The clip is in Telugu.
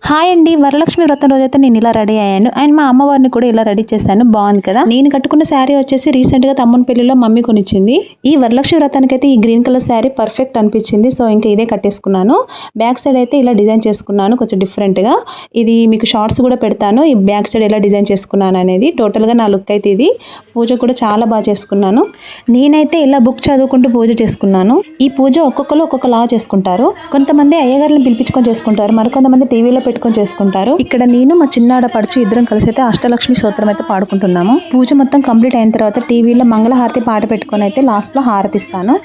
హాయ్ అండి. వరలక్ష్మి వ్రతం రోజైతే నేను ఇలా రెడీ అయ్యాను. అండ్ మా అమ్మవారిని కూడా ఇలా రెడీ చేశాను. బాగుంది కదా. నేను కట్టుకున్న శారీ వచ్చేసి రీసెంట్గా తమ్ముని పెళ్లిలో మమ్మీ కొనిచ్చింది. ఈ వరలక్ష్మి వ్రతానికి అయితే ఈ గ్రీన్ కలర్ శారీ పర్ఫెక్ట్ అనిపించింది. సో ఇంకా ఇదే కట్టేసుకున్నాను. బ్యాక్ సైడ్ అయితే ఇలా డిజైన్ చేసుకున్నాను కొంచెం డిఫరెంట్గా. ఇది మీకు షార్ట్స్ కూడా పెడతాను. ఈ బ్యాక్ సైడ్ ఎలా డిజైన్ చేసుకున్నాను అనేది. టోటల్గా నా లుక్ అయితే ఇది. పూజ కూడా చాలా బాగా చేసుకున్నాను. నేనైతే ఇలా బుక్ చదువుకుంటూ పూజ చేసుకున్నాను. ఈ పూజ ఒక్కొక్కరు ఒక్కొక్కలా చేసుకుంటారు. కొంతమంది అయ్యగారులను పిలిపించుకొని చేసుకుంటారు. మరికొంతమంది టీవీలో పెట్టుకొని చేసుకుంటారు. ఇక్కడ నేను మా చిన్నాడ పడుచు ఇద్దరం కలిసి అయితే అష్టలక్ష్మి స్తోత్రం అయితే పాడుకుంటున్నాము. పూజ మొత్తం కంప్లీట్ అయిన తర్వాత టీవీలో మంగళహారతి పాట పెట్టుకొని అయితే లాస్ట్ లో హారతిస్తాను.